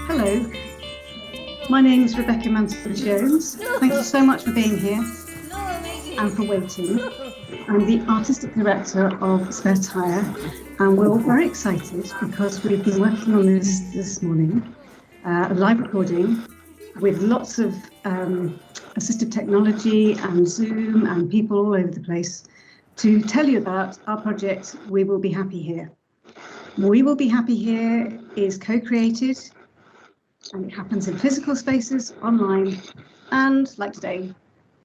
Hello, my name is Rebecca Mansfield-Jones. Thank you so much for being here and for waiting. I'm the Artistic Director of Spare Tyre, and we're all very excited because we've been working on this morning, a live recording with lots of assistive technology and Zoom and people all over the place to tell you about our project, We Will Be Happy Here. We Will Be Happy Here is co-created, and it happens in physical spaces, online, and like today,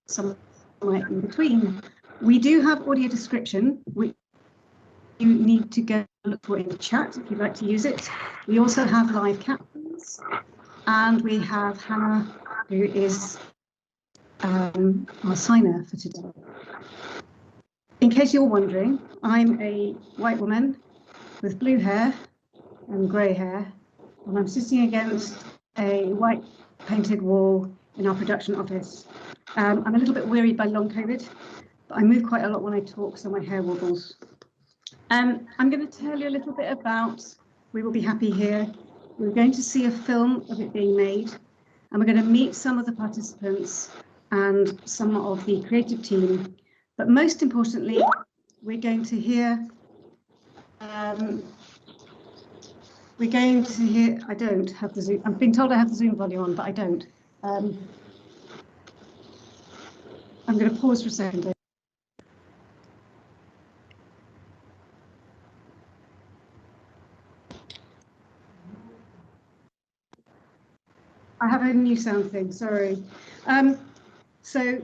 somewhere in between. We do have audio description, which you need to go look for in the chat if you'd like to use it. We also have live captions, and we have Hannah, who is our signer for today. In case you're wondering, I'm a white woman with blue hair and grey hair, and I'm sitting against a white painted wall in our production office. I'm a little bit wearied by long COVID, but I move quite a lot when I talk, so my hair wobbles. I'm going to tell you a little bit about We Will Be Happy Here. We're going to see a film of it being made, and we're going to meet some of the participants and some of the creative team. But most importantly, we're going to hear I don't have the Zoom, I'm being told I have the Zoom volume on, but I don't. I'm going to pause for a second. I have a new sound thing, sorry. So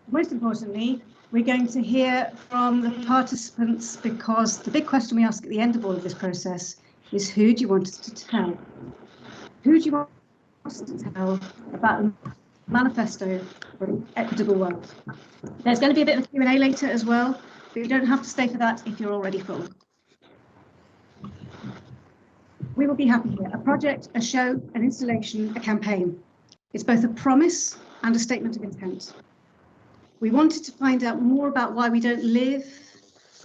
most importantly, we're going to hear from the participants, because the big question we ask at the end of all of this process is, who do you want us to tell? Who do you want us to tell about the manifesto for an equitable world? There's going to be a bit of a Q&A later as well, but you don't have to stay for that if you're already full. We Will Be Happy Here, a project, a show, an installation, a campaign. It's both a promise and a statement of intent. We wanted to find out more about why we don't live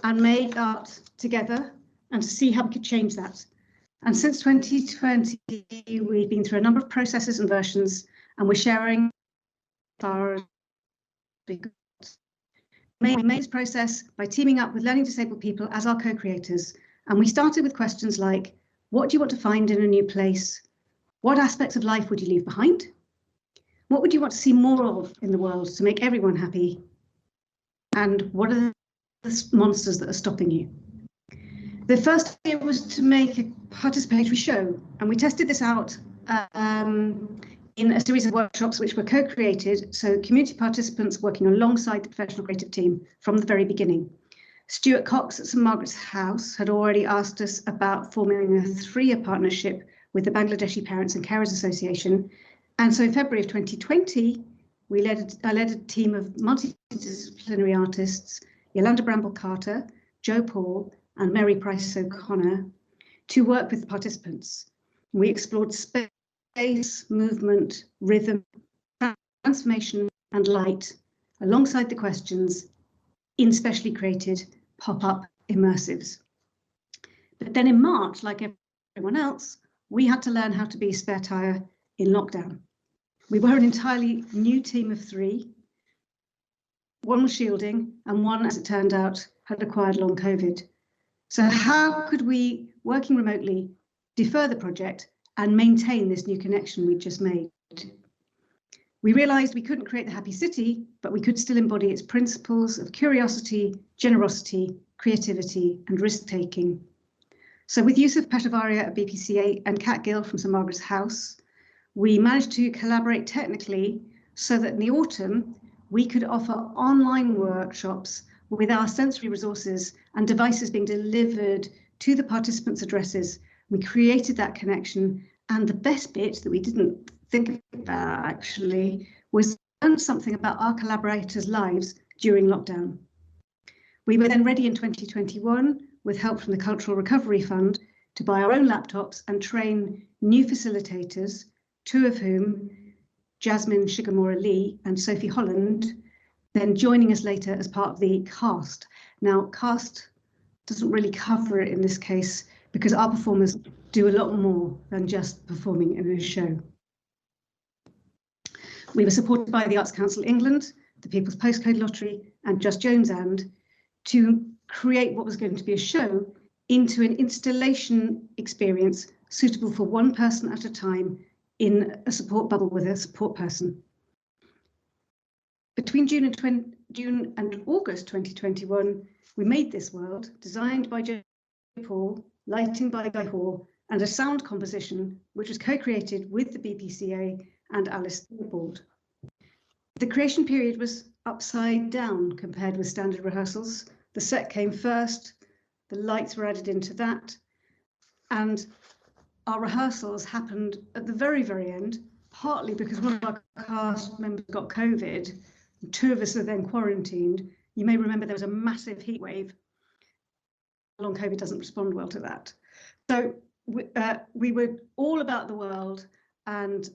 and make art together, and to see how we could change that. And since 2020, we've been through a number of processes and versions, and we're sharing our we made this process by teaming up with learning disabled people as our co-creators. And we started with questions like, what do you want to find in a new place? What aspects of life would you leave behind? What would you want to see more of in the world to make everyone happy? And what are the monsters that are stopping you? The first idea was to make a participatory show, and we tested this out in a series of workshops which were co-created, so community participants working alongside the professional creative team from the very beginning. Stuart Cox at St Margaret's House had already asked us about forming a 3-year partnership with the Bangladeshi Parents and Carers Association, and so in February of 2020, I led a team of multidisciplinary artists, Yolanda Bramble-Carter, Joe Paul, and Mary Price O'Connor, to work with the participants. We explored space, movement, rhythm, transformation, and light, alongside the questions in specially created pop-up immersives. But then in March, like everyone else, we had to learn how to be Spare Tyre in lockdown. We were an entirely new team of 3. One was shielding, and one, as it turned out, had acquired long COVID. So how could we, working remotely, defer the project and maintain this new connection we'd just made? We realised we couldn't create the happy city, but we could still embody its principles of curiosity, generosity, creativity, and risk-taking. So with Yusuf Peshavaria at BPCA and Kat Gill from St Margaret's House, we managed to collaborate technically so that in the autumn, we could offer online workshops with our sensory resources and devices being delivered to the participants' addresses. We created that connection, and the best bit that we didn't think about actually was learn something about our collaborators' lives during lockdown. We were then ready in 2021 with help from the Cultural Recovery Fund to buy our own laptops and train new facilitators two of whom, Jasmine Shigamura Lee and Sophie Holland, then joining us later as part of the cast. Now, cast doesn't really cover it in this case because our performers do a lot more than just performing in a show. We were supported by the Arts Council England, the People's Postcode Lottery, and Just Jones and to create what was going to be a show into an installation experience suitable for one person at a time in a support bubble with a support person. Between June and August 2021, we made this world, designed by Joe Paul, lighting by Guy Hall, and a sound composition which was co-created with the BPCA and Alice Theobald. The creation period was upside down compared with standard rehearsals. The set came first, the lights were added into that, and our rehearsals happened at the very, very end, partly because one of our cast members got COVID. Two of us are then quarantined. You may remember there was a massive heat wave. Long COVID doesn't respond well to that. So we were all about the world, and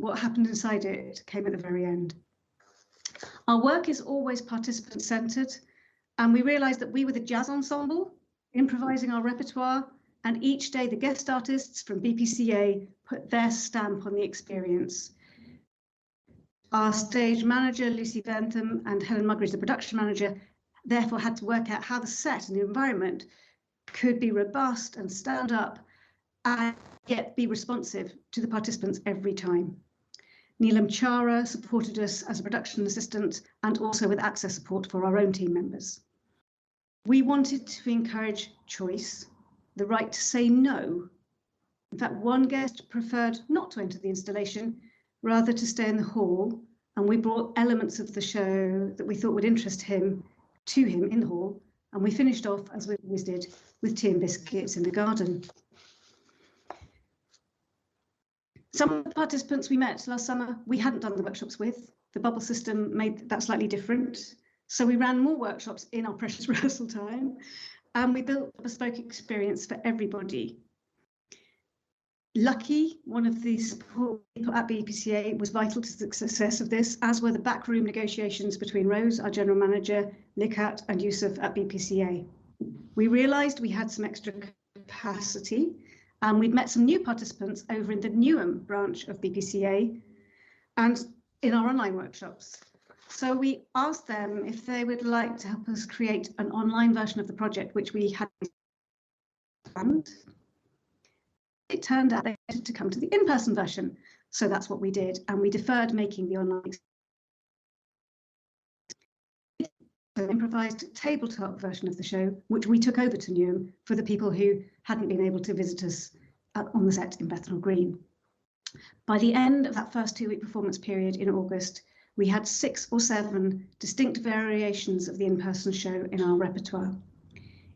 what happened inside it came at the very end. Our work is always participant-centered, and we realized that we were the jazz ensemble, improvising our repertoire, and each day the guest artists from BPCA put their stamp on the experience. Our stage manager, Lucy Bentham, and Helen Muggeridge, the production manager, therefore had to work out how the set and the environment could be robust and stand up and yet be responsive to the participants every time. Neelam Chara supported us as a production assistant and also with access support for our own team members. We wanted to encourage choice, the right to say no. In fact, one guest preferred not to enter the installation, rather to stay in the hall, and we brought elements of the show that we thought would interest him to him in the hall, and we finished off, as we always did, with tea and biscuits in the garden. Some of the participants we met last summer, we hadn't done the workshops with. The bubble system made that slightly different. So we ran more workshops in our precious rehearsal time, and we built a bespoke experience for everybody. Lucky, one of the support people at BPCA, was vital to the success of this, as were the backroom negotiations between Rose, our general manager, Likat, and Yusuf at BPCA. We realised we had some extra capacity, and we'd met some new participants over in the Newham branch of BPCA and in our online workshops. So we asked them if they would like to help us create an online version of the project, which we had planned. It turned out they wanted to come to the in-person version. So that's what we did. And we deferred making the online improvised tabletop version of the show, which we took over to Newham for the people who hadn't been able to visit us on the set in Bethnal Green. By the end of that first 2-week performance period in August, we had 6 or 7 distinct variations of the in-person show in our repertoire.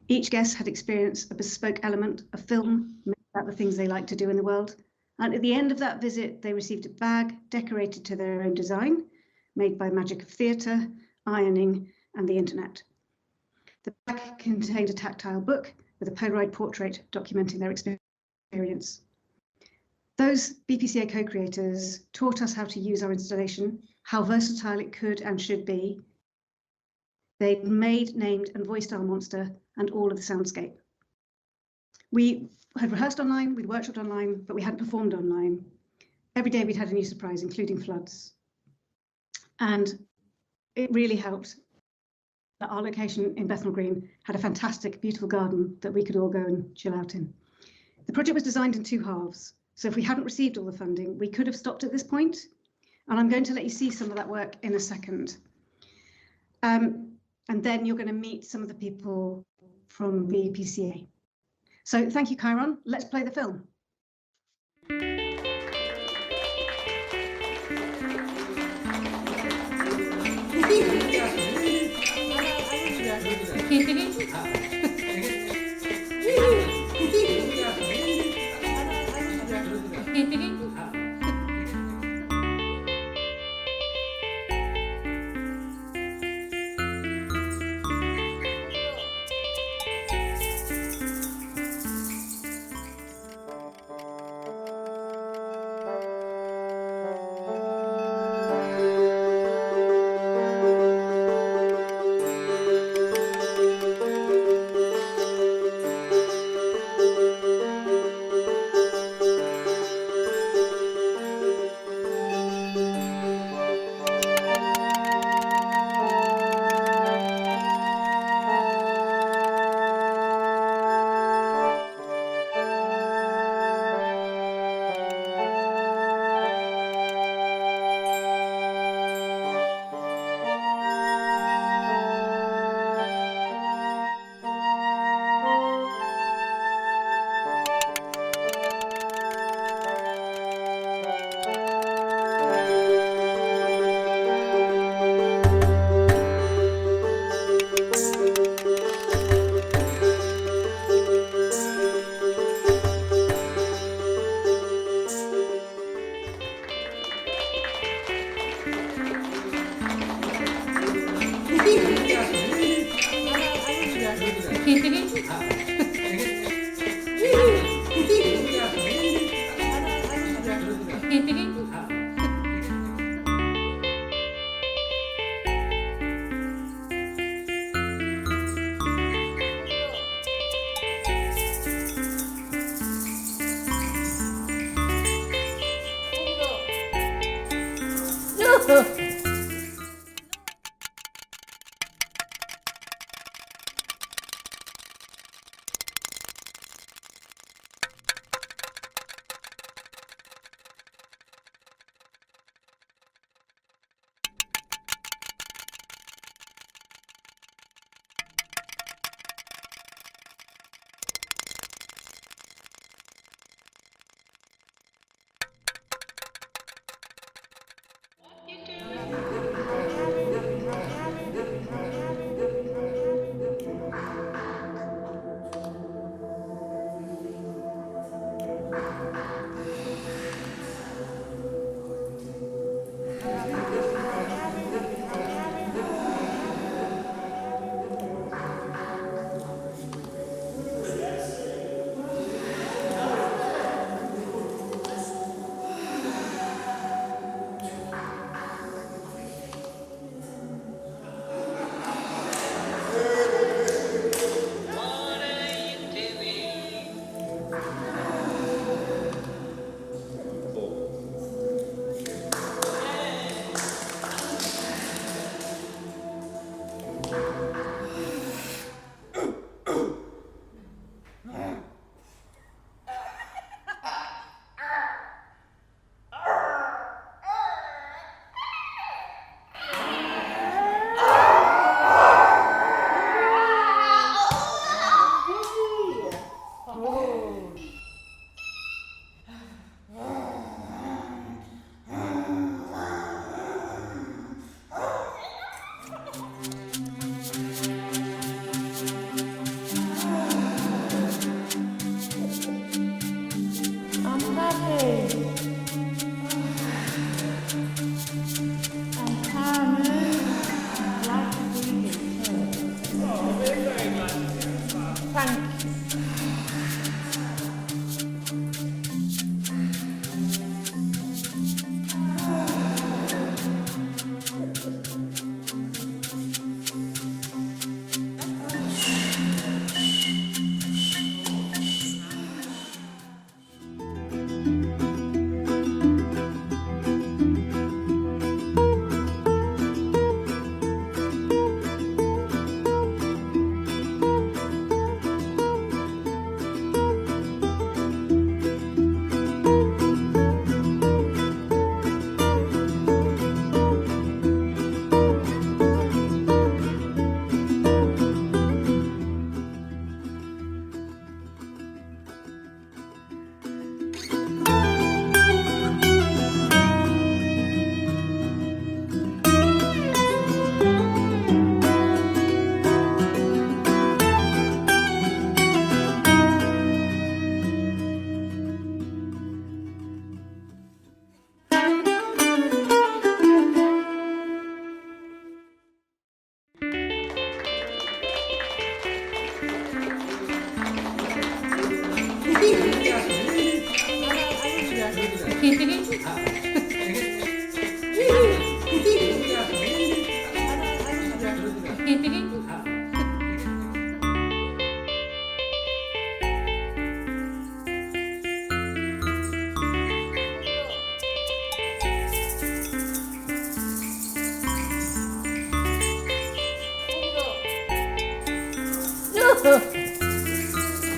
Each guest had experienced a bespoke element, a film about the things they like to do in the world. And at the end of that visit, they received a bag decorated to their own design, made by magic of theatre, ironing, and the internet. The bag contained a tactile book with a Polaroid portrait documenting their experience. Those BPCA co-creators taught us how to use our installation, how versatile it could and should be. They made, named, and voiced our monster and all of the soundscape. We had rehearsed online, we'd workshopped online, but we hadn't performed online. Every day we'd had a new surprise, including floods. And it really helped that our location in Bethnal Green had a fantastic, beautiful garden that we could all go and chill out in. The project was designed in 2 halves. So if we hadn't received all the funding, we could have stopped at this point. And I'm going to let you see some of that work in a second. And then you're going to meet some of the people from the PCA. So thank you, Chiron. Let's play the film.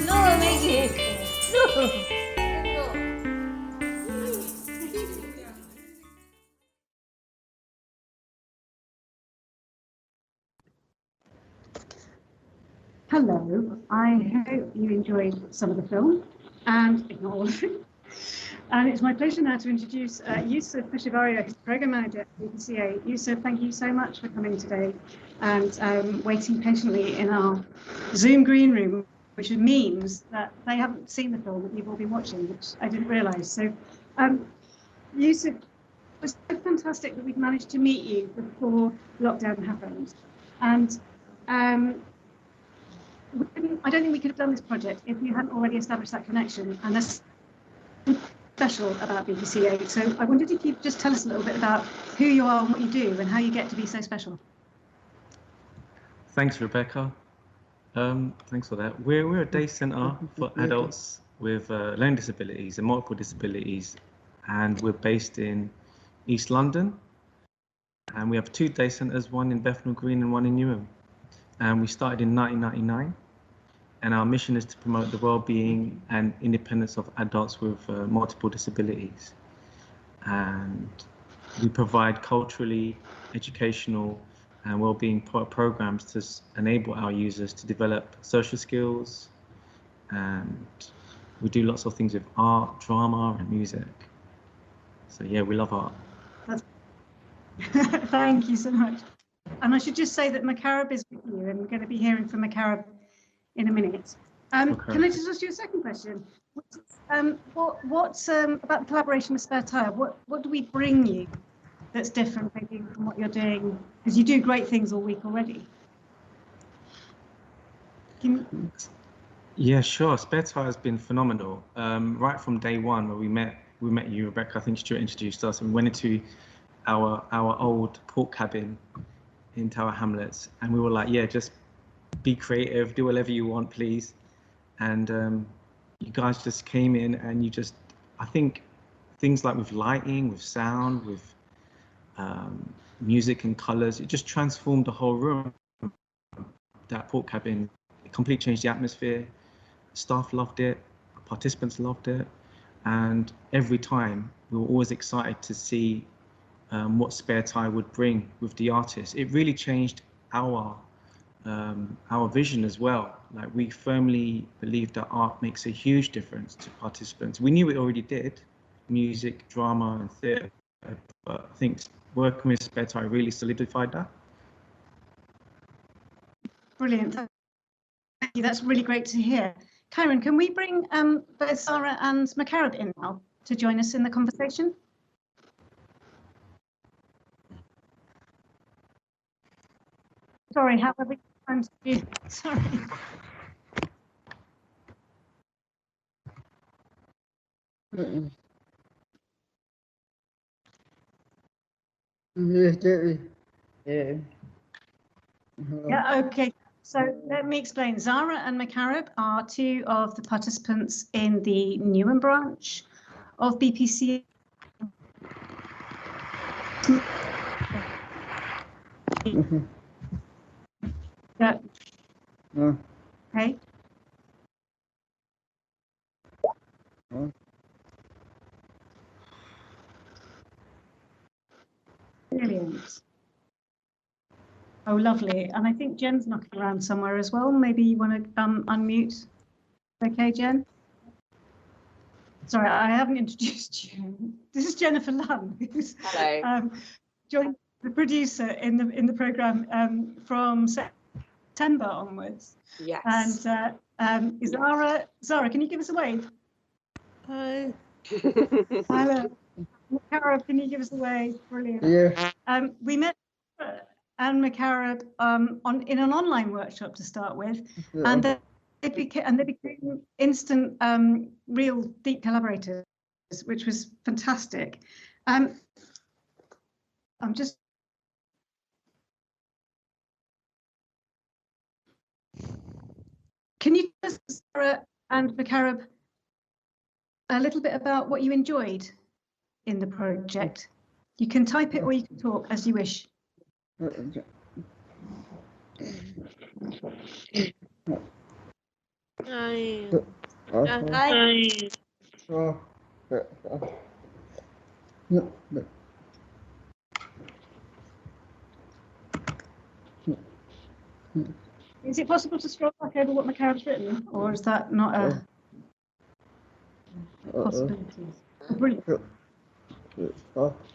No, Maggie. No. Hello, I hope you enjoyed some of the film, and if not all of it. And it's my pleasure now to introduce Yusuf Peshivario, who's Programme Manager at BPCA. Yusuf, thank you so much for coming today and waiting patiently in our Zoom green room, which means that they haven't seen the film that you've all been watching, which I didn't realise. So, Yusuf, it was so fantastic that we've managed to meet you before lockdown happened. And I don't think we could have done this project if you hadn't already established that connection. And special about BBC 8. So I wondered if you'd just tell us a little bit about who you are and what you do and how you get to be so special. Thanks, Rebecca. Thanks for that. We're a day centre for adults with learning disabilities and multiple disabilities, and we're based in East London. And we have 2 day centres, one in Bethnal Green and one in Newham. And we started in 1999. And our mission is to promote the well-being and independence of adults with multiple disabilities. And we provide culturally, educational, and well-being programs to enable our users to develop social skills. And we do lots of things with art, drama, and music. So yeah, we love art. Thank you so much. And I should just say that Makarab is with you, and we're going to be hearing from Makarab in a minute. Okay. Can I just ask you a second question? What's about the collaboration with Spare Tyre? What do we bring you that's different maybe from what you're doing? Because you do great things all week already. Yeah, sure. Spare Tyre has been phenomenal. Right from day one, where we met you, Rebecca. I think Stuart introduced us, and we went into our old port cabin in Tower Hamlets, and we were like, yeah, just be creative, do whatever you want, please. And you guys just came in, and I think things like with lighting, with sound, with music and colors, it just transformed the whole room. That port cabin, it completely changed the atmosphere. Staff loved it, participants loved it, and every time we were always excited to see what Spare Tyre would bring with the artists. It really changed our vision as well. Like, we firmly believe that art makes a huge difference to participants. We knew it already did, music, drama, and theatre, but I think working with Spare Tyre really solidified that. Brilliant. Thank you. That's really great to hear. Karen, can we bring both Sarah and Makarab in now to join us in the conversation? Sorry, however you want to do. Sorry. Yeah, okay. So let me explain. Zara and Makarab are 2 of the participants in the Newham branch of BPC. Yeah. Okay. Brilliant. Oh, lovely. And I think Jen's knocking around somewhere as well. Maybe you want to unmute. Okay, Jen? Sorry, I haven't introduced you. This is Jennifer Lunn, who's joined the producer in the programme from September onwards. Yes. And Zara, can you give us a wave? Hi. Hello. Makarab, can you give us a wave? Brilliant. Yeah. We met and Makarab in an online workshop to start with, and they became instant, real deep collaborators, which was fantastic. I'm just. Can you tell us, Sarah and Makarab, a little bit about what you enjoyed in the project? You can type it or you can talk as you wish. Hi. Is it possible to scroll back over what Makarab's written, or is that not a possibility? Brilliant.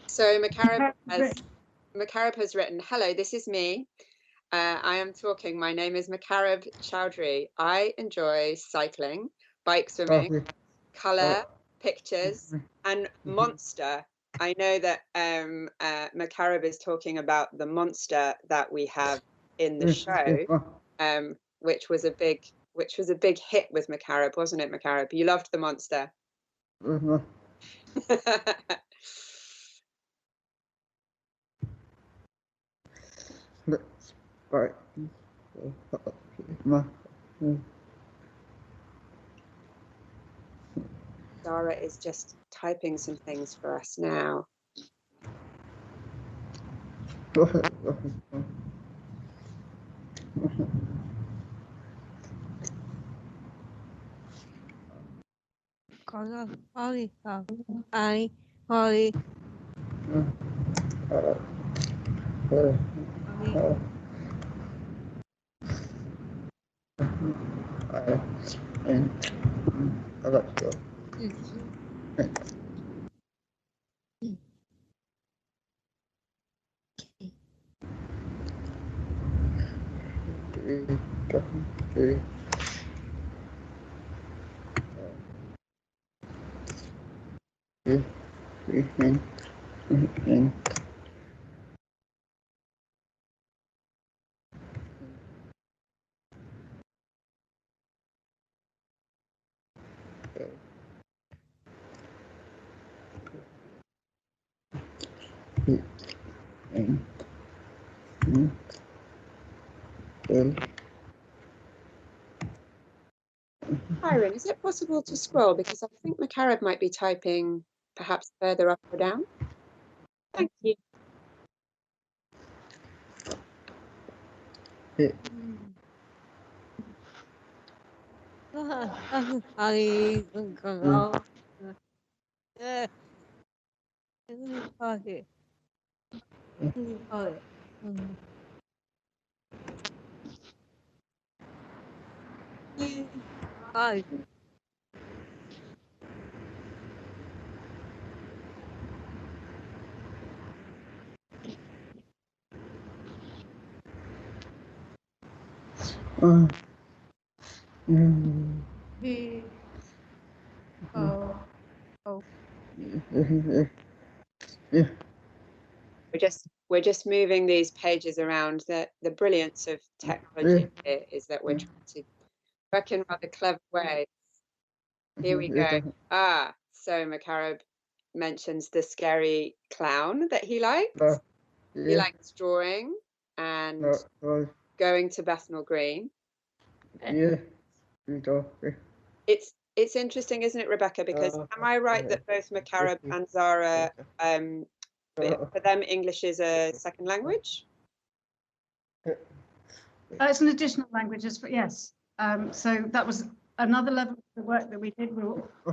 So Makarab has written, hello, this is me. I am talking. My name is Makarab Chowdhury. I enjoy cycling, bike swimming, colour, pictures, and monster. I know that Makarab is talking about the monster that we have in the show, which was a big hit with Makarab, wasn't it, Makarab? You loved the monster. Right. Zara is just typing some things for us now. Holly, I, Holly, Holly. Byron, is it possible to scroll? Because I think Makarov might be typing perhaps further up or down. Thank you. Holly, Holly, Holly. Holly. Oh, oh. We're just moving these pages around. The brilliance of technology here is that we're trying to work in rather clever ways. Here we go. So Makarov mentions the scary clown that he likes. He likes drawing and going to Bethnal Green. It's interesting, isn't it, Rebecca? Because am I right that both Makarov and Zara, for them, English is a second language? It's an additional language, yes. So that was another level of the work that we did.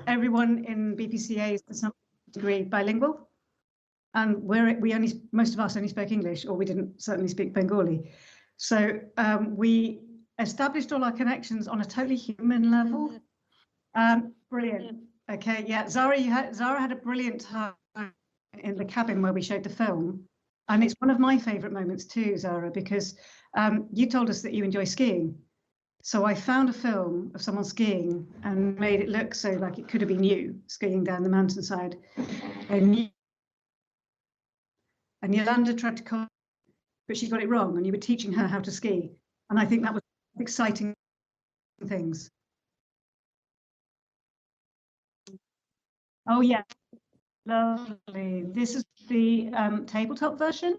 Everyone in BPCA is to some degree bilingual, and most of us only spoke English, or we didn't certainly speak Bengali. So we established all our connections on a totally human level. Brilliant. Okay, yeah, Zara had a brilliant time in the cabin where we showed the film, and it's one of my favourite moments too, Zara, because you told us that you enjoy skiing. So I found a film of someone skiing and made it look so like it could have been you skiing down the mountainside. And Yolanda tried to call, but she got it wrong, and you were teaching her how to ski. And I think that was exciting things. Oh yeah, lovely. This is the tabletop version.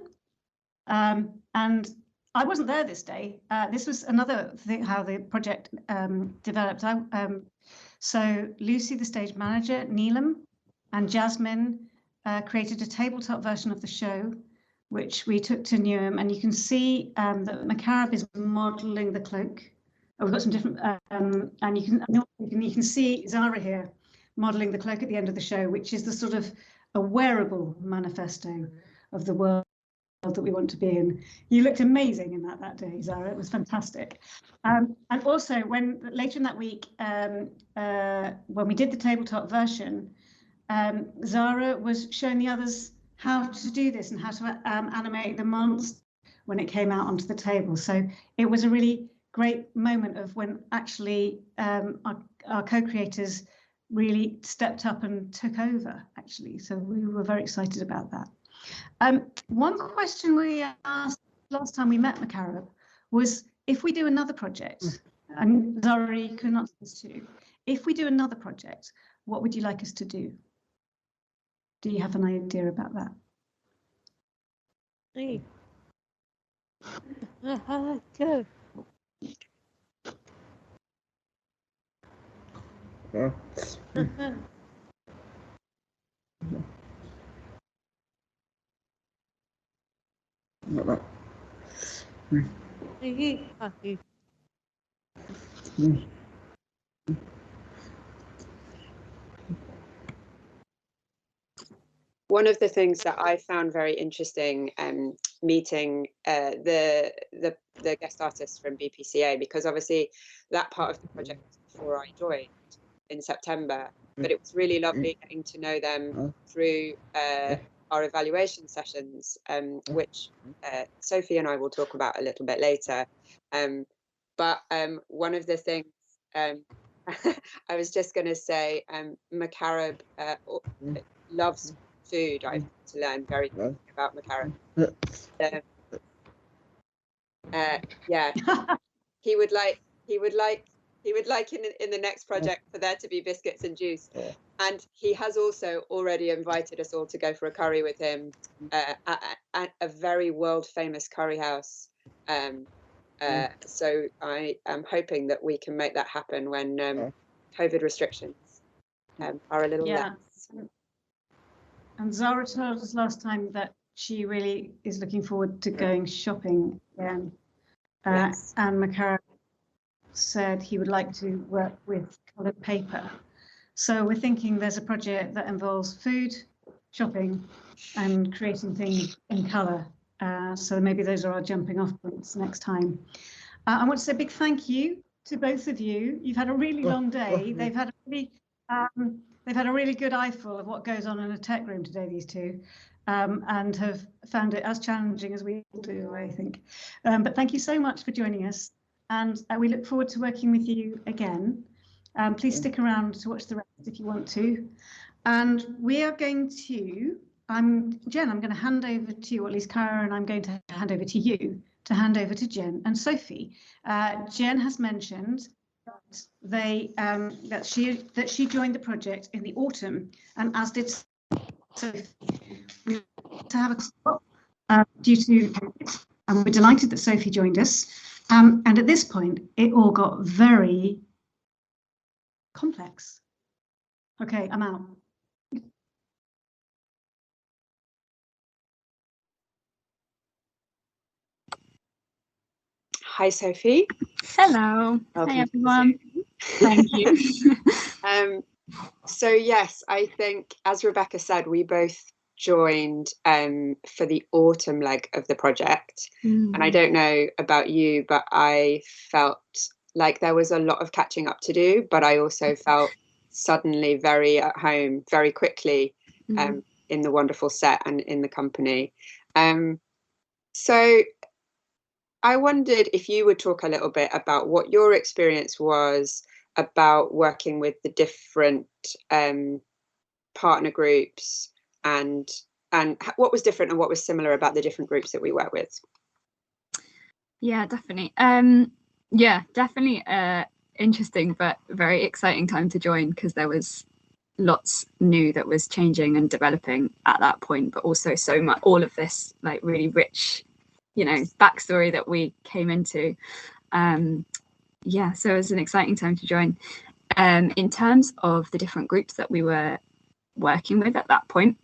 And I wasn't there this day. This was another thing, how the project developed. So Lucy, the stage manager, Neelam, and Jasmine created a tabletop version of the show, which we took to Newham. And you can see that Makarov is modelling the cloak. Oh, we've got some different, and you can see Zara here modelling the cloak at the end of the show, which is the sort of a wearable manifesto of the world that we want to be in. You looked amazing in that day, Zara. It was fantastic. And also, when later in that week, when we did the tabletop version, Zara was showing the others how to do this and how to animate the monster when it came out onto the table. So it was a really great moment of when actually our co-creators really stepped up and took over, actually. So we were very excited about that. One question we asked last time we met Makarov was, if we do another project, and Zara, you can answer this too, if we do another project, what would you like us to do? Do you have an idea about that? Hey. Good. Yeah. Like that. One of the things that I found very interesting meeting the guest artists from BPCA, because obviously that part of the project was before I joined in September, but it was really lovely getting to know them through our evaluation sessions, which Sophie and I will talk about a little bit later. But one of the things I was just going to say, Macarab loves food. I've to learn very quickly about Macarab. Yeah, he would like in the next project for there to be biscuits and juice. And he has also already invited us all to go for a curry with him at a very world famous curry house. So I am hoping that we can make that happen when COVID restrictions are a little less. And Zara told us last time that she really is looking forward to going shopping again. Yes. And Macara said he would like to work with coloured paper. So we're thinking there's a project that involves food, shopping, and creating things in colour. So maybe those are our jumping off points next time. I want to say a big thank you to both of you. You've had a really long day. They've had a really good eyeful of what goes on in a tech room today, these two, and have found it as challenging as we do, I think. But thank you so much for joining us, and we look forward to working with you again. Please stick around to watch the rest if you want to. And we are going to, Jen, I'm going to hand over to you, or at least Cara, and I'm going to hand over to you to hand over to Jen and Sophie. Jen has mentioned that she joined the project in the autumn, and as did Sophie. We had to have a stop due to COVID, and we're delighted that Sophie joined us. And at this point, it all got very complex. Okay, I'm out. Hi, Sophie. Hello. Hi, everyone. Thank you. So yes, I think, as Rebecca said, we both joined for the autumn leg of the project. And I don't know about you, but I felt like there was a lot of catching up to do, but I also felt suddenly very at home very quickly in the wonderful set and in the company. So I wondered if you would talk a little bit about what your experience was about working with the different partner groups, and what was different and what was similar about the different groups that we work with. Yeah, definitely. Definitely interesting but very exciting time to join, because there was lots new that was changing and developing at that point, but also so much, all of this like really rich, backstory that we came into. So it was an exciting time to join. In terms of the different groups that we were working with at that point,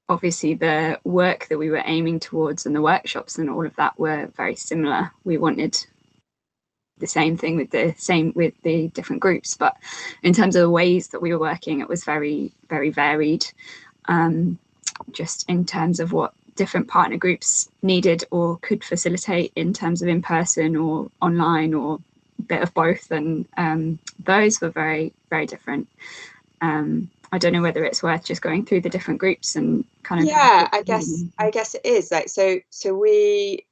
obviously the work that we were aiming towards and the workshops and all of that were very similar. We wanted the same thing with the different groups, but in terms of the ways that we were working, it was very, very varied, just in terms of what different partner groups needed or could facilitate in terms of in-person or online or a bit of both, and those were very, very different. I don't know whether it's worth just going through the different groups and kind of. Yeah, I guess it is like so we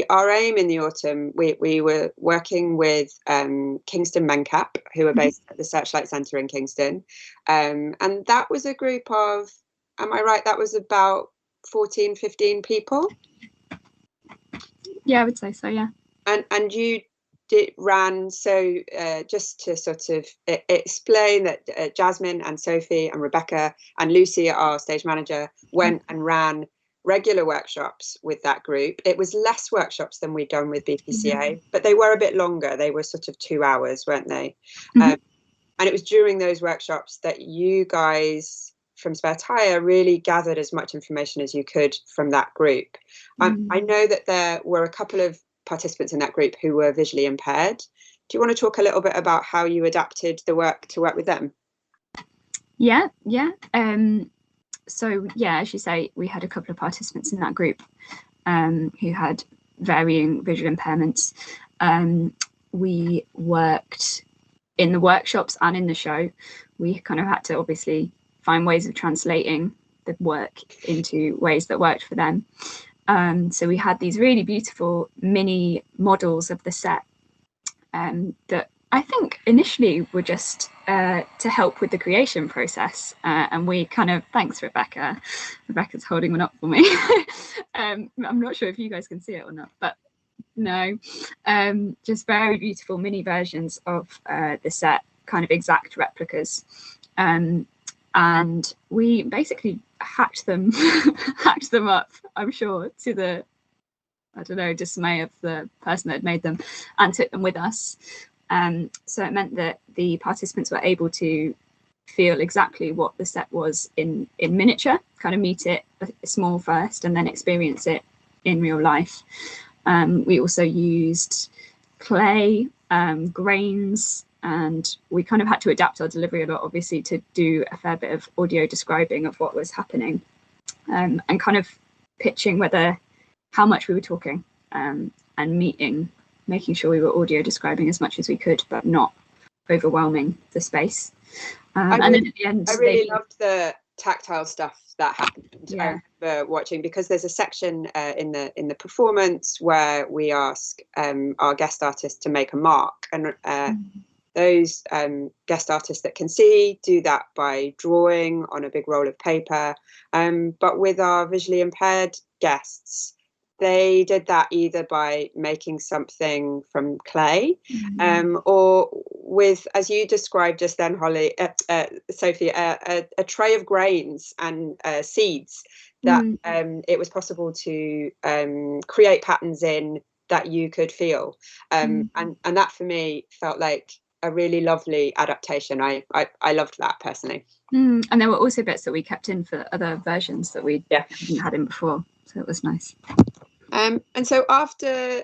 our aim in the autumn, we were working with Kingston Mencap, who are based at the Searchlight Centre in Kingston, and that was a group of, am I right, that was about 14-15 people? Yeah, I would say so, yeah. And you ran, so just to sort of explain that Jasmine and Sophie and Rebecca and Lucy, our stage manager, went and ran regular workshops with that group. It was less workshops than we'd done with BPCA, but they were a bit longer. They were sort of 2 hours, weren't they? And it was during those workshops that you guys from Spare Tyre really gathered as much information as you could from that group. I know that there were a couple of participants in that group who were visually impaired. Do you want to talk a little bit about how you adapted the work to work with them? Yeah. So yeah, as you say, we had a couple of participants in that group who had varying visual impairments. We worked in the workshops and in the show. We kind of had to obviously find ways of translating the work into ways that worked for them. So we had these really beautiful mini models of the set that I think initially were just to help with the creation process. And we kind of, thanks Rebecca. Rebecca's holding one up for me. I'm not sure if you guys can see it or not, but no, just very beautiful mini versions of the set, kind of exact replicas. And we basically hacked them up, I'm sure, to the, I don't know, dismay of the person that had made them, and took them with us. So it meant that the participants were able to feel exactly what the set was in miniature, kind of meet it small first and then experience it in real life. We also used clay, grains, and we kind of had to adapt our delivery a lot, obviously, to do a fair bit of audio describing of what was happening, and kind of pitching how much we were talking, and making sure we were audio describing as much as we could, but not overwhelming the space. And then at the end, I really loved the tactile stuff that happened. Yeah. I remember watching, because there's a section in the performance where we ask our guest artists to make a mark, and those guest artists that can see do that by drawing on a big roll of paper, but with our visually impaired guests, they did that either by making something from clay, or with, as you described just then, Sophie, a tray of grains and seeds that it was possible to create patterns in that you could feel. And that for me felt like a really lovely adaptation. I loved that personally. And there were also bits that we kept in for other versions that we hadn't had in before, so it was nice. And so after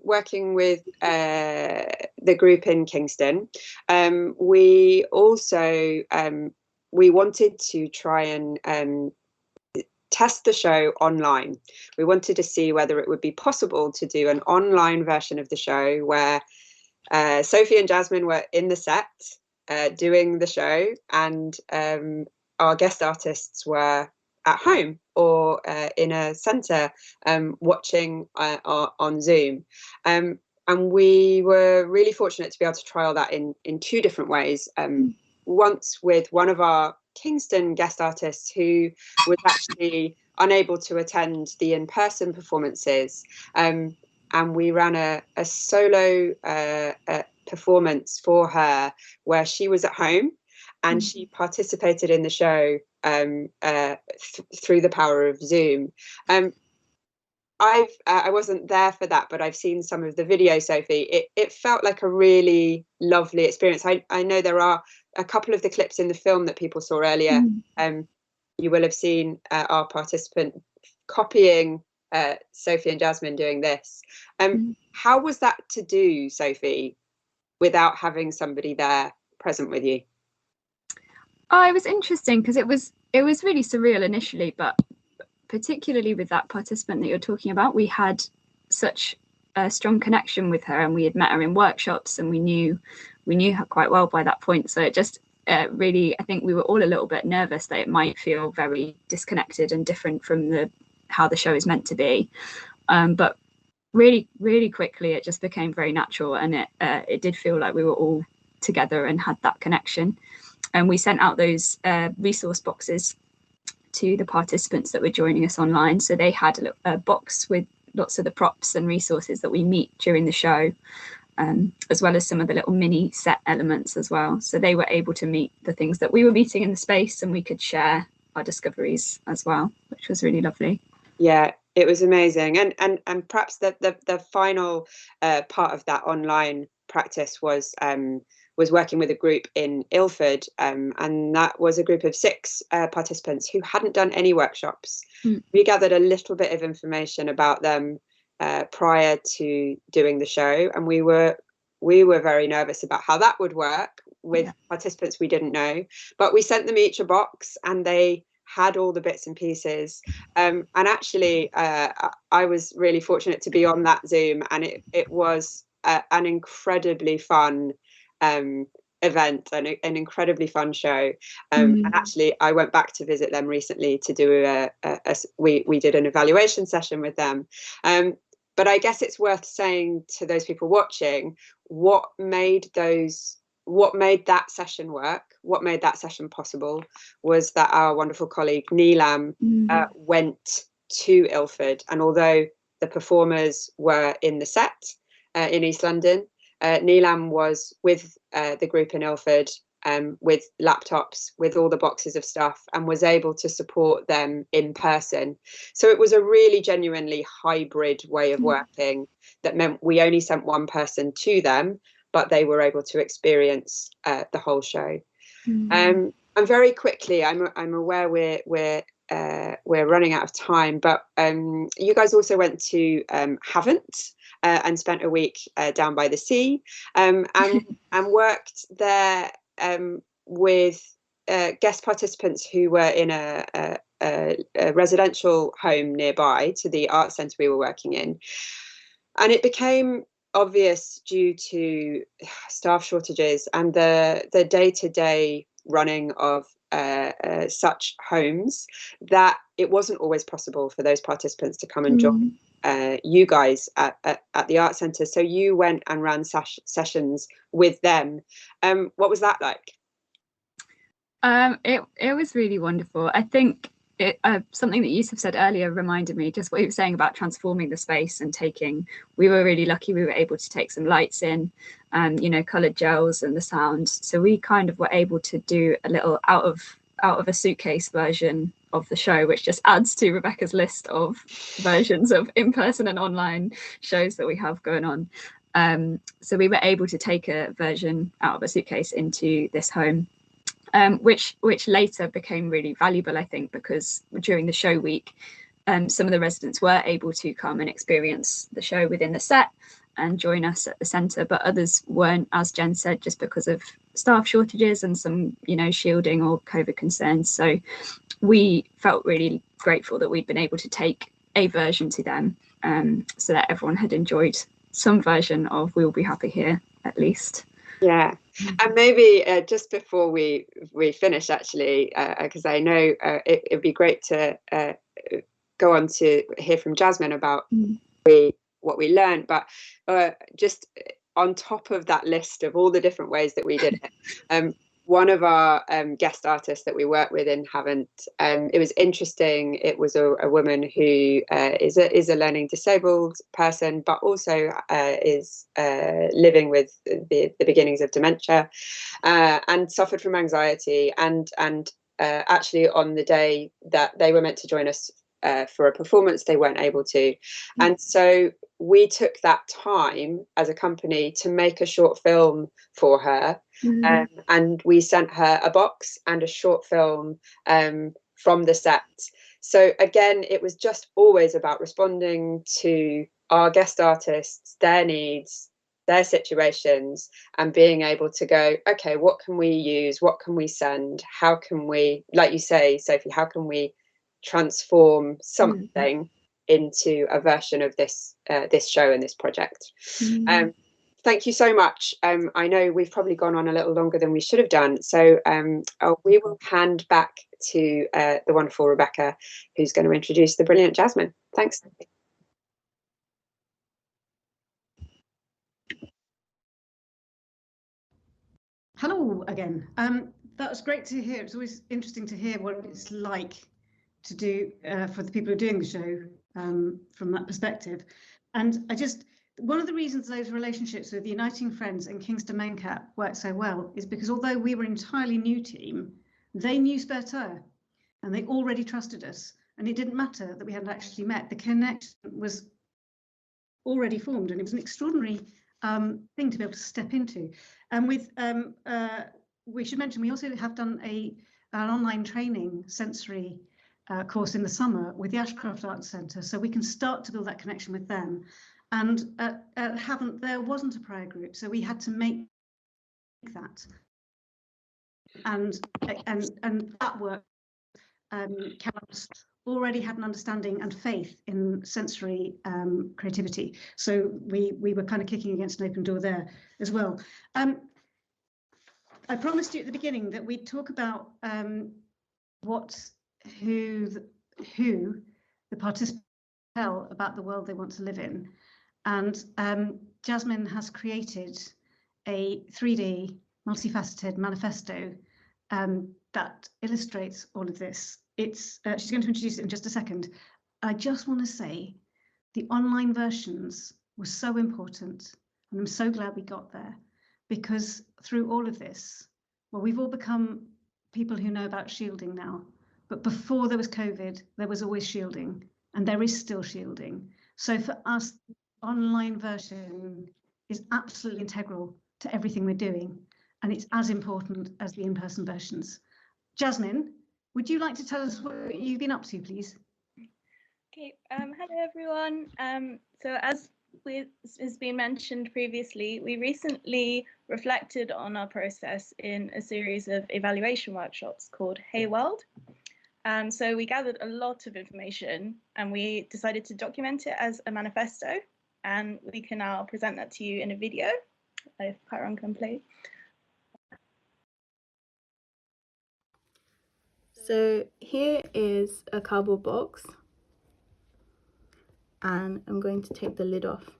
working with the group in Kingston, we also we wanted to try and test the show online. We wanted to see whether it would be possible to do an online version of the show where Sophie and Jasmine were in the set doing the show, and our guest artists were at home or in a centre watching on Zoom. And we were really fortunate to be able to trial that in two different ways. Once with one of our Kingston guest artists who was actually unable to attend the in-person performances, and we ran a solo performance for her where she was at home and she participated in the show through the power of Zoom. I wasn't there for that, but I've seen some of the video, Sophie. It felt like a really lovely experience. I know there are a couple of the clips in the film that people saw earlier. You will have seen our participant copying Sophie and Jasmine doing this. How was that to do, Sophie, without having somebody there present with you? Oh, it was interesting because it was really surreal initially, but particularly with that participant that you're talking about, we had such a strong connection with her, and we had met her in workshops, and we knew her quite well by that point. So it just really, I think we were all a little bit nervous that it might feel very disconnected and different from how the show is meant to be. But really, really quickly, it just became very natural, and it did feel like we were all together and had that connection. And we sent out those resource boxes to the participants that were joining us online. So they had a box with lots of the props and resources that we meet during the show. as well as some of the little mini set elements as well. So they were able to meet the things that we were meeting in the space, and we could share our discoveries as well, which was really lovely. Yeah, it was amazing. And perhaps the final part of that online practice was working with a group in Ilford, and that was a group of 6 participants who hadn't done any workshops. We gathered a little bit of information about them prior to doing the show, and we were very nervous about how that would work with participants we didn't know, but we sent them each a box and they had all the bits and pieces, and actually I was really fortunate to be on that Zoom, and it was an incredibly fun event and an incredibly fun show, and actually I went back to visit them recently to do we did an evaluation session with them, but I guess it's worth saying to those people watching what made that session work, what made that session possible, was that our wonderful colleague Neelam went to Ilford, and although the performers were in the set in East London, Neelam was with the group in Ilford with laptops, with all the boxes of stuff, and was able to support them in person. So it was a really genuinely hybrid way of working that meant we only sent one person to them, but they were able to experience the whole show. And very quickly, I'm aware we're running out of time, but you guys also went to Havant and spent a week down by the sea, and worked there with guest participants who were in a residential home nearby to the art centre we were working in, and it became obvious due to staff shortages and the day-to-day running of such homes that it wasn't always possible for those participants to come and join you guys at the art centre. So you went and ran sessions with them. What was that like? It was really wonderful. I think something that Yusuf said earlier reminded me just what he was saying about transforming the space and we were really lucky we were able to take some lights in and, you know, coloured gels and the sound. So we kind of were able to do a little out of a suitcase version of the show, which just adds to Rebecca's list of versions of in-person and online shows that we have going on. So we were able to take a version out of a suitcase into this home. Which later became really valuable, I think, because during the show week, some of the residents were able to come and experience the show within the set and join us at the centre, but others weren't, as Jen said, just because of staff shortages and some, you know, shielding or COVID concerns. So we felt really grateful that we'd been able to take a version to them, so that everyone had enjoyed some version of We'll Be Happy Here, at least. Yeah, and maybe just before we finish, actually, because I know it'd be great to go on to hear from Jasmine about what we learned, but just on top of that list of all the different ways that we did it, one of our guest artists that we work with in Havant, it was interesting. It was a woman who is a learning disabled person, but also is living with the beginnings of dementia, and suffered from anxiety. And actually, on the day that they were meant to join us for a performance, they weren't able to. And so we took that time as a company to make a short film for her. And we sent her a box and a short film from the set. So again, it was just always about responding to our guest artists, their needs, their situations, and being able to go, okay, what can we use? What can we send? How can we, like you say, Sophie, how can we transform something into a version of this show and this project? Thank you so much. I know we've probably gone on a little longer than we should have done, so we will hand back to the wonderful Rebecca, who's going to introduce the brilliant Jasmine. Thanks. Hello again. That was great to hear. It's always interesting to hear what it's like to do for the people who are doing the show from that perspective. And I just one of the reasons those relationships with Uniting Friends and Kingston Mencap worked so well is because although we were an entirely new team, they knew Spare Tyre and they already trusted us. And it didn't matter that we hadn't actually met. The connection was already formed, and it was an extraordinary thing to be able to step into. And with we should mention, we also have done an online training sensory course in the summer with the Ashcroft Arts Centre, so we can start to build that connection with them. And there wasn't a prayer group, so we had to make that. And that work, Carol's already had an understanding and faith in sensory creativity. So we were kind of kicking against an open door there as well. I promised you at the beginning that we'd talk about who the participants tell about the world they want to live in. And Jasmine has created a 3D multifaceted manifesto that illustrates all of this. She's going to introduce it in just a second. I just want to say the online versions were so important, and I'm so glad we got there, because through all of this, well, we've all become people who know about shielding now, but before there was COVID, there was always shielding, and there is still shielding. So for us, the online version is absolutely integral to everything we're doing, and it's as important as the in-person versions. Jasmine, would you like to tell us what you've been up to, please? Okay, hello everyone. So as has been mentioned previously, we recently reflected on our process in a series of evaluation workshops called Hey World. So we gathered a lot of information and we decided to document it as a manifesto, and we can now present that to you in a video, if Chiron can play. So here is a cardboard box, and I'm going to take the lid off.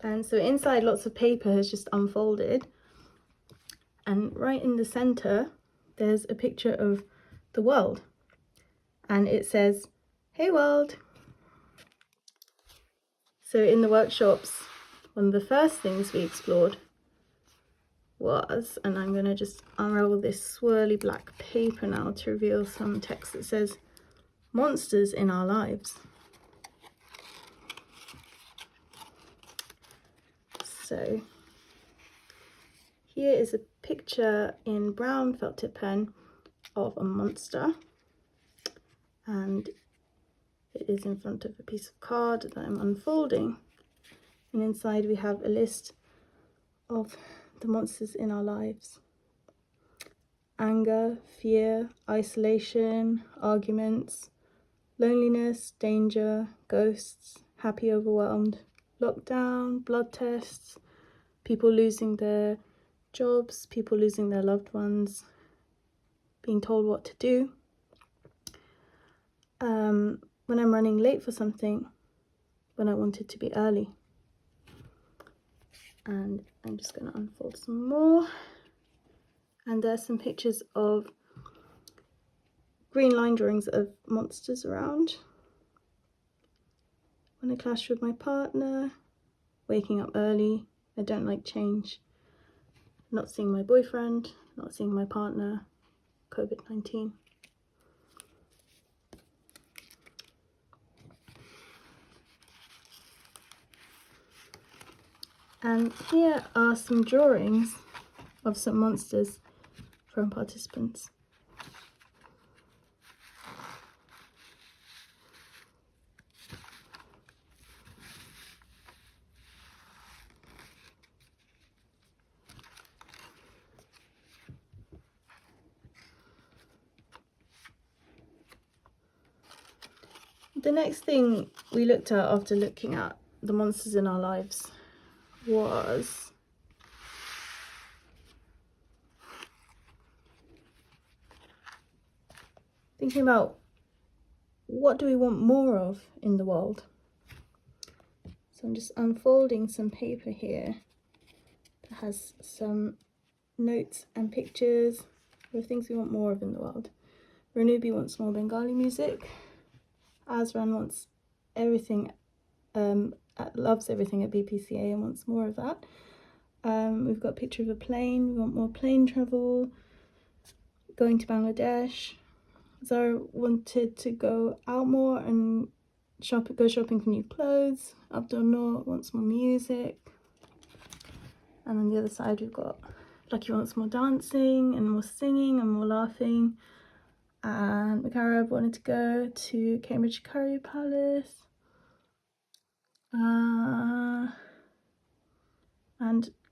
And so inside, lots of paper has just unfolded, and right in the center there's a picture of the world, and it says, "Hey world." So in the workshops, one of the first things we explored was, and I'm going to just unravel this swirly black paper now to reveal some text that says, "Monsters in our lives." So here is a picture in brown felt tip pen of a monster, and it is in front of a piece of card that I'm unfolding, and inside we have a list of the monsters in our lives: anger, fear, isolation, arguments, loneliness, danger, ghosts, happy, overwhelmed, lockdown, blood tests, people losing their jobs, people losing their loved ones, being told what to do, when I'm running late for something, when I wanted to be early. And I'm just going to unfold some more, and there's some pictures of green line drawings of monsters around. When I clashed with my partner, waking up early, I don't like change, not seeing my boyfriend, not seeing my partner, COVID-19. And here are some drawings of some monsters from participants. The next thing we looked at after looking at the monsters in our lives was thinking about, what do we want more of in the world? So I'm just unfolding some paper here that has some notes and pictures of things we want more of in the world. Ranubi wants more Bengali music. Azran wants everything, loves everything at BPCA and wants more of that. We've got a picture of a plane. We want more plane travel. Going to Bangladesh. Zara wanted to go out more and go shopping for new clothes. Abdul Noor wants more music. And on the other side we've got Lucky wants more dancing and more singing and more laughing. And Makarab wanted to go to Cambridge Curry Palace. And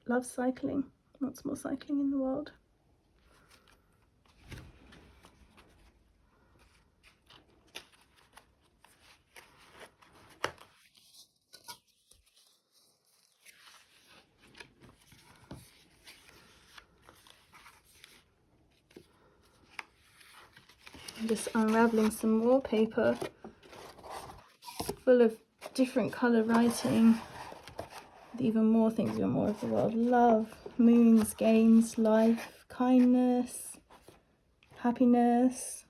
loves cycling, wants more cycling in the world. I'm just unraveling some more paper full of different colour writing with even more things we want more of the world. Love, moons, games, life, kindness, happiness,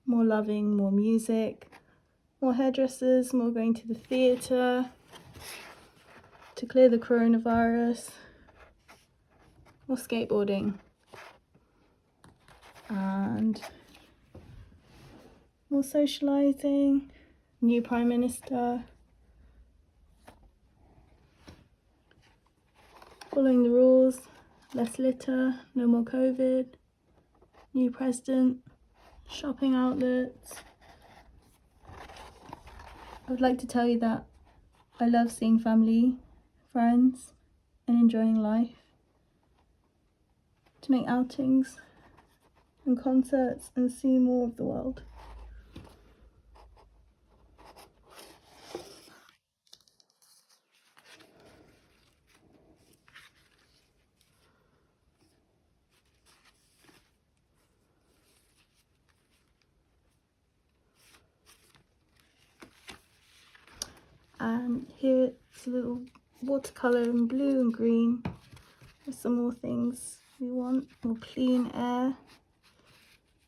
more loving, more music, more hairdressers, more going to the theatre, to clear the coronavirus, more skateboarding, and more socialising, new Prime Minister, following the rules, less litter, no more COVID, new president, shopping outlets. I would like to tell you that I love seeing family, friends, and enjoying life. To make outings and concerts and see more of the world. And here it's a little watercolour in blue and green. There's some more things we want. More clean air,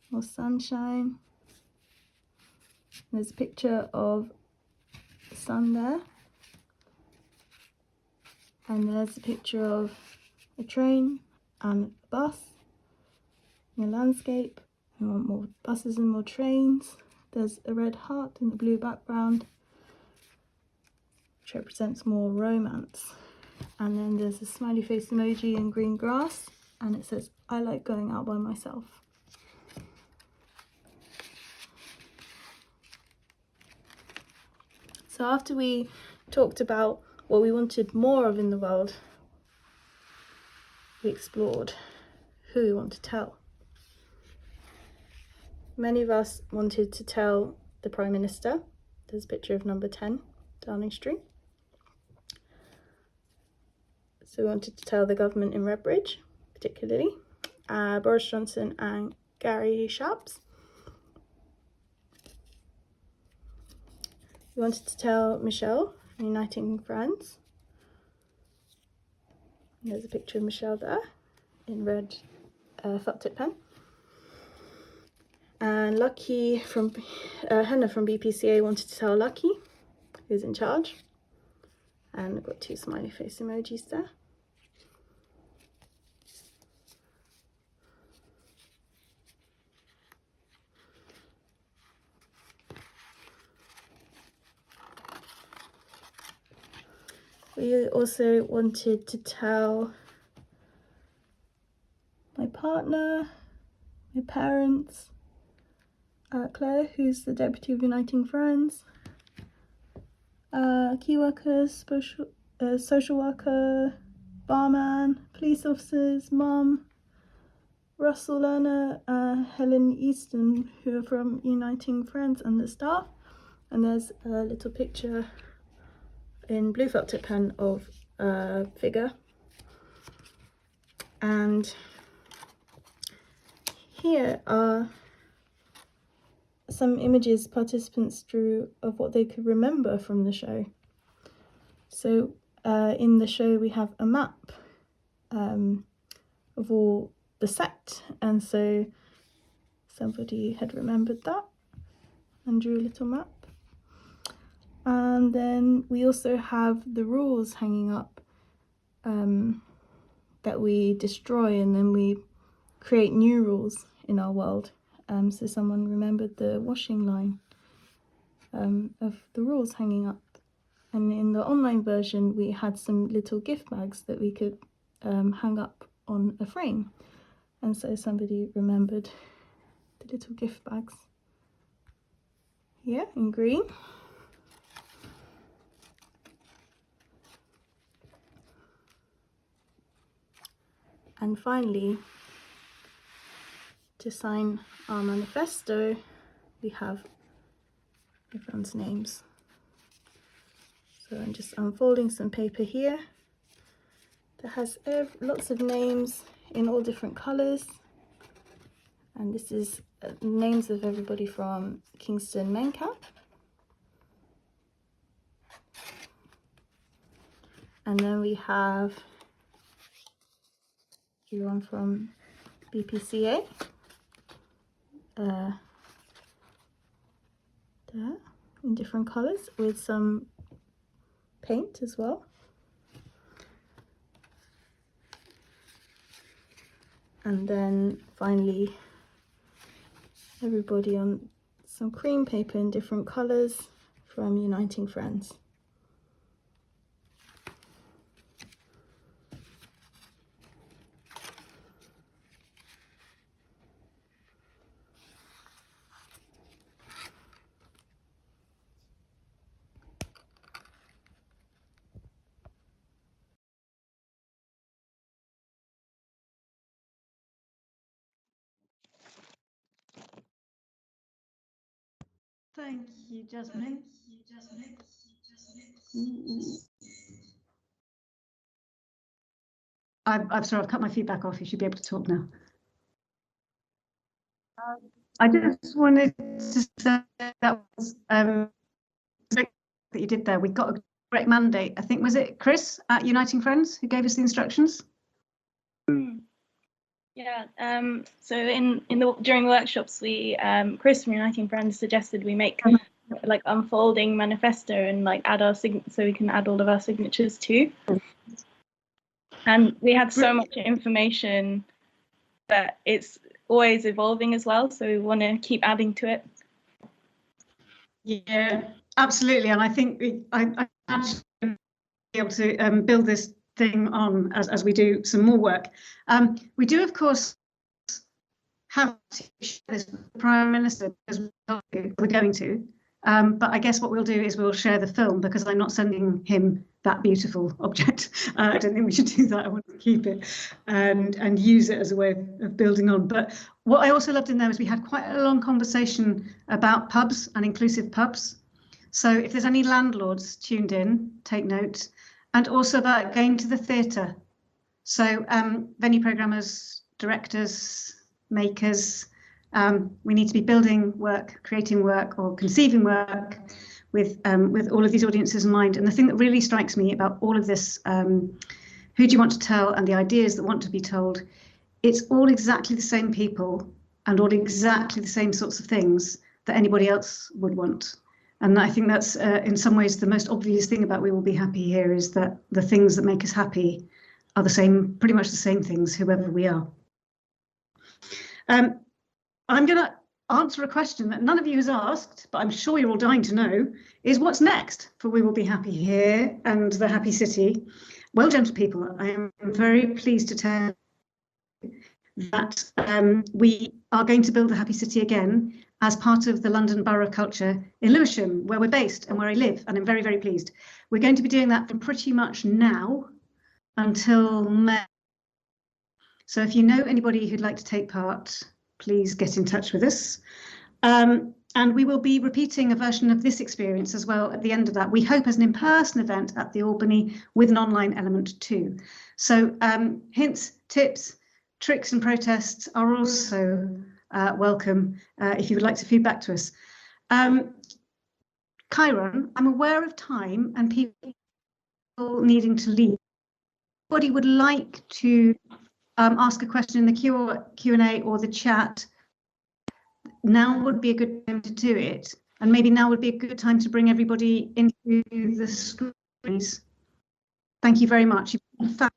more sunshine. There's a picture of the sun there. And there's a picture of a train and a bus and a landscape. We want more buses and more trains. There's a red heart in the blue background, which represents more romance. And then there's a smiley face emoji in green grass, and it says, I like going out by myself. So after we talked about what we wanted more of in the world, we explored who we want to tell. Many of us wanted to tell the Prime Minister. There's a picture of number 10, Downing Street. So we wanted to tell the government in Redbridge, particularly, Boris Johnson and Gary Sharps. We wanted to tell Michelle, Uniting Friends. There's a picture of Michelle there in red felt tip pen. And Lucky from Henna from BPCA wanted to tell Lucky, who's in charge. And I've got two smiley face emojis there. We also wanted to tell my partner, my parents, Claire, who's the Deputy of Uniting Friends, key workers, social worker, barman, police officers, mum, Russell Lerner, Helen Easton, who are from Uniting Friends, and the staff. And there's a little picture in blue felt tip pen of a figure. And here are some images participants drew of what they could remember from the show. So in the show we have a map of all the set, and so somebody had remembered that and drew a little map. And then we also have the rules hanging up that we destroy, and then we create new rules in our world. So someone remembered the washing line of the rules hanging up. And in the online version, we had some little gift bags that we could hang up on a frame. And so somebody remembered the little gift bags here in green. And finally, to sign our manifesto, we have everyone's names. So I'm just unfolding some paper here that has lots of names in all different colours. And this is names of everybody from Kingston Main Camp. And then we have everyone from BPCA. There, in different colours with some paint as well. And then finally, everybody on some cream paper in different colours from Uniting Friends. Thank you, Jasmine. I'm sorry, I've cut my feedback off. You should be able to talk now. I just wanted to say that was great that you did there. We got a great mandate. I think, was it Chris at Uniting Friends who gave us the instructions? Yeah, so during workshops, we Chris from Uniting Friends suggested we make like unfolding manifesto and like add our so we can add all of our signatures too. And we had so much information that it's always evolving as well, so we want to keep adding to it. Yeah, absolutely. And I think I actually be able to build this thing on as we do some more work. We do, of course, have to share this with the Prime Minister because we're going to. But I guess what we'll do is we'll share the film because I'm not sending him that beautiful object. I don't think we should do that. I want to keep it and use it as a way of building on. But what I also loved in there was we had quite a long conversation about pubs and inclusive pubs. So if there's any landlords tuned in, take note. And also about going to the theatre. So venue programmers, directors, makers, we need to be building work, creating work or conceiving work with all of these audiences in mind. And the thing that really strikes me about all of this, who do you want to tell and the ideas that want to be told, it's all exactly the same people and all exactly the same sorts of things that anybody else would want. And I think that's in some ways the most obvious thing about We Will Be Happy here is that the things that make us happy are the same, pretty much the same things, whoever we are. I'm going to answer a question that none of you has asked, but I'm sure you're all dying to know, is what's next for We Will Be Happy here and the Happy City? Well, gentle people, I am very pleased to tell you that we are going to build the Happy City again as part of the London Borough Culture in Lewisham, where we're based and where I live, and I'm very, very pleased. We're going to be doing that from pretty much now until May. So if you know anybody who'd like to take part, please get in touch with us. And we will be repeating a version of this experience as well at the end of that. We hope as an in-person event at the Albany with an online element too. So hints, tips, tricks and protests are also welcome if you would like to feed back to us. Chiron, I'm aware of time and people needing to leave. Anybody would like to ask a question in the Q&A or the chat, now would be a good time to do it. And maybe now would be a good time to bring everybody into the screens. Thank you very much. You've been fab-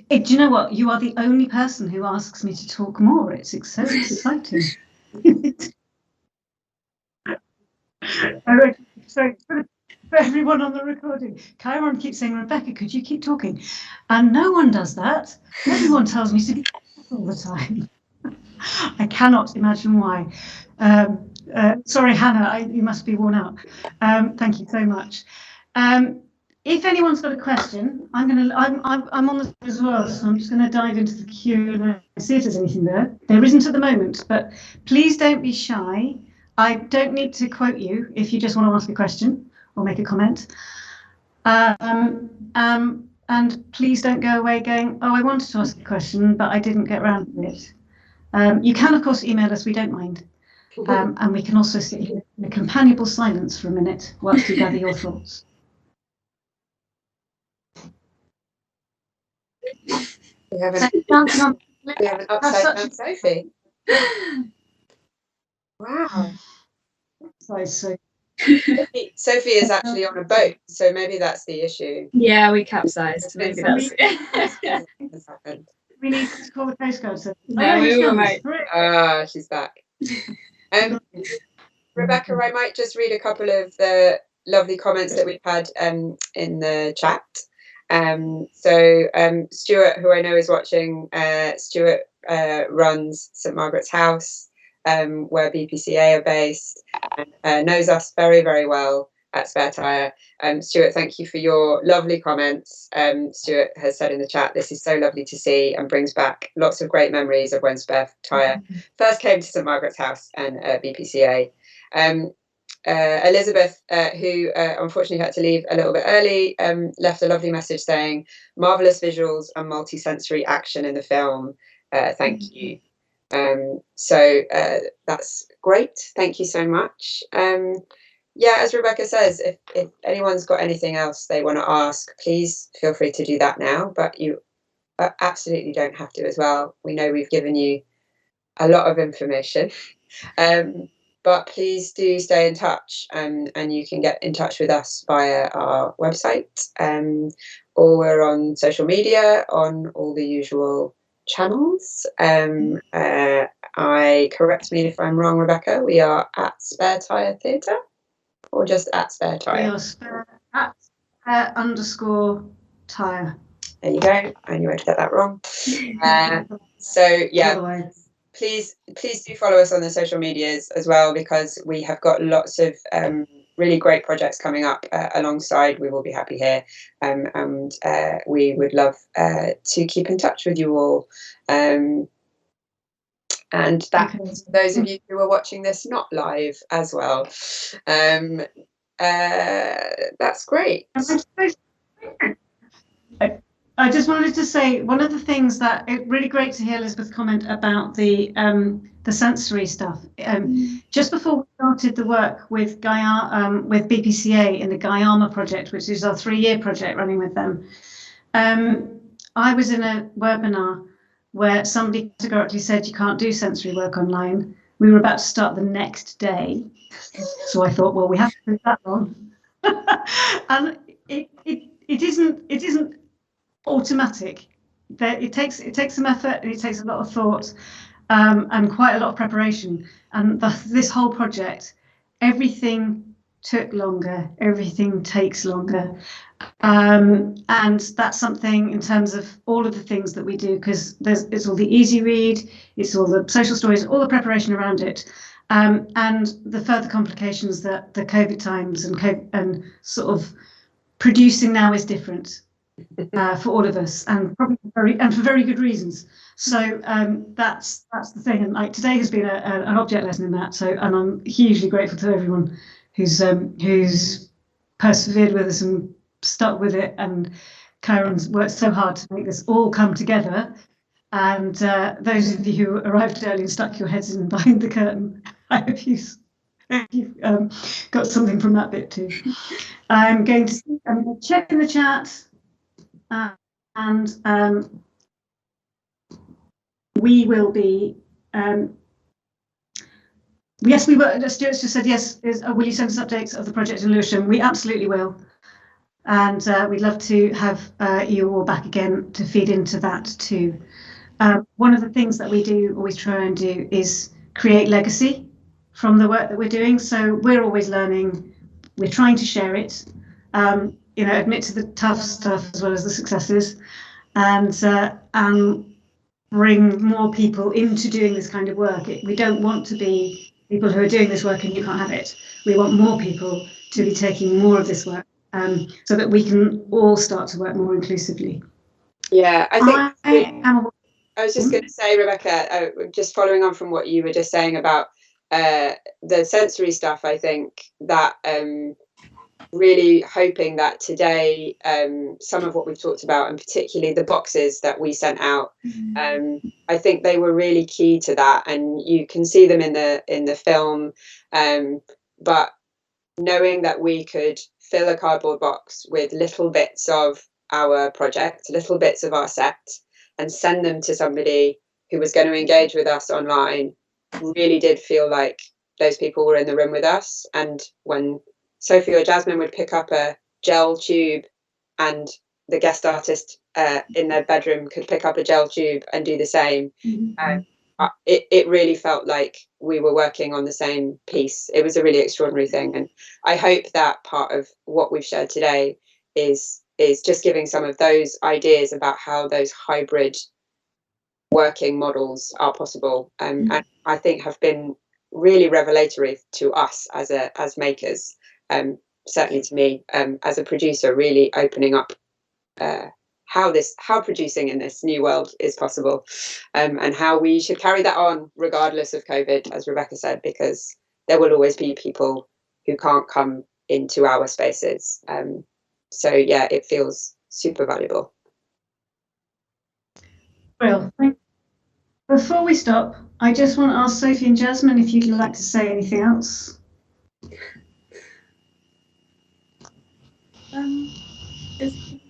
do you know what? You are the only person who asks me to talk more. It's so exciting. So for everyone on the recording, Chiron keeps saying, Rebecca, could you keep talking? And no one does that. Everyone tells me to be all the time. I cannot imagine why. Sorry, Hannah, you must be worn out. Thank you so much. If anyone's got a question, I'm on the as well, so I'm just going to dive into the queue and see if there's anything there. There isn't at the moment, but please don't be shy. I don't need to quote you if you just want to ask a question or make a comment. And please don't go away going, oh, I wanted to ask a question, but I didn't get around to it. You can, of course, email us, we don't mind. And we can also sit here in a companionable silence for a minute whilst you gather your thoughts. We have an upside down Sophie. Wow. Sorry, so Sophie is actually on a boat, so maybe that's the issue. Yeah, we capsized. Maybe that's it. we need to call the Coast Guard. So No, we were right. Ah, she's back. Rebecca, I might just read a couple of the lovely comments that we've had in the chat. Stuart, who I know is watching, Stuart runs St Margaret's House, where BPCA are based, and knows us very, very well at Spare Tyre. Stuart, thank you for your lovely comments. Stuart has said in the chat, this is so lovely to see and brings back lots of great memories of when Spare Tyre first came to St Margaret's House and BPCA. Elizabeth, who unfortunately had to leave a little bit early, left a lovely message saying, marvellous visuals and multi-sensory action in the film. Thank you. So that's great. Thank you so much. Yeah, as Rebecca says, if anyone's got anything else they want to ask, please feel free to do that now, but you absolutely don't have to as well. We know we've given you a lot of information. But please do stay in touch, and you can get in touch with us via our website, or we're on social media on all the usual channels. Correct me if I'm wrong, Rebecca, we are at Spare Tyre Theatre, or just at Spare Tyre? We are Spare at _Tyre. There you go. I knew I'd get that wrong. So yeah. Otherwise. Please do follow us on the social medias as well, because we have got lots of really great projects coming up alongside We Will Be Happy Here, and we would love to keep in touch with you all. And that those of you who are watching this not live as well. That's great. I just wanted to say one of the things that it's really great to hear Elizabeth comment about the sensory stuff. Just before we started the work with with BPCA in the Guyama project, which is our 3-year project running with them, I was in a webinar where somebody categorically said you can't do sensory work online. We were about to start the next day, so I thought, well, we have to do that long, and it isn't automatic. It takes some effort, and it takes a lot of thought, and quite a lot of preparation. And this whole project, everything took longer, everything takes longer, and that's something in terms of all of the things that we do, because it's all the easy read, it's all the social stories, all the preparation around it, and the further complications that the COVID times and sort of producing now is different. For all of us, and probably for very good reasons. So that's the thing. And like today has been an object lesson in that. So, and I'm hugely grateful to everyone who's persevered with us and stuck with it. And Chiron's worked so hard to make this all come together. And those of you who arrived early and stuck your heads in behind the curtain, I hope you've got something from that bit too. I'm going to check in the chat, and we will be. Yes, we will. Stuart's just said yes. Will you send us updates of the project in Lewisham? We absolutely will. And we'd love to have you all back again to feed into that too. One of the things that we do always try and do is create legacy from the work that we're doing. So we're always learning. We're trying to share it. Admit to the tough stuff as well as the successes, and bring more people into doing this kind of work. We don't want to be people who are doing this work and you can't have it. We want more people to be taking more of this work. So that we can all start to work more inclusively. Yeah, I was just going to say, Rebecca, just following on from what you were just saying about the sensory stuff, I think that really hoping that today some of what we've talked about, and particularly the boxes that we sent out, I think they were really key to that, and you can see them in the film, but knowing that we could fill a cardboard box with little bits of our project, little bits of our set, and send them to somebody who was going to engage with us online, really did feel like those people were in the room with us. And when Sophie or Jasmine would pick up a gel tube, and the guest artist in their bedroom could pick up a gel tube and do the same, it really felt like we were working on the same piece. It was a really extraordinary thing, and I hope that part of what we've shared today is just giving some of those ideas about how those hybrid working models are possible, and I think have been really revelatory to us as makers, certainly to me as a producer, really opening up how producing in this new world is possible, and how we should carry that on regardless of COVID, as Rebecca said, because there will always be people who can't come into our spaces. So yeah, it feels super valuable. Well, before we stop, I just want to ask Sophie and Jasmine if you'd like to say anything else.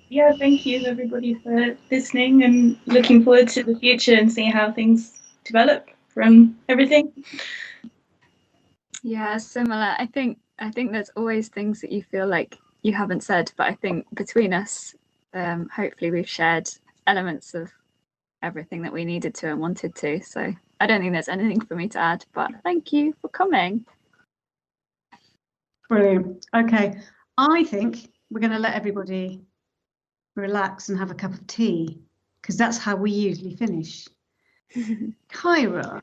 Yeah, thank you everybody for listening, and looking forward to the future and seeing how things develop from everything. Yeah, similar. I think there's always things that you feel like you haven't said, but I think between us, hopefully we've shared elements of everything that we needed to and wanted to. So I don't think there's anything for me to add, but thank you for coming. Brilliant. Okay, I think we're going to let everybody relax and have a cup of tea, because that's how we usually finish. Kyra,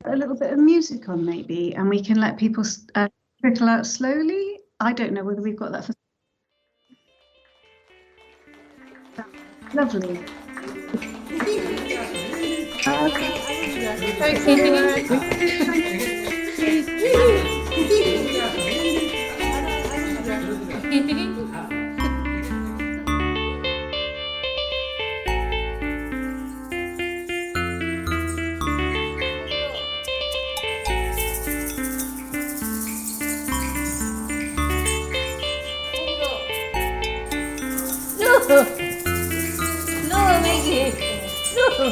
a little bit of music on maybe, and we can let people trickle out slowly. I don't know whether we've got that for. Lovely. No, Maggie. No.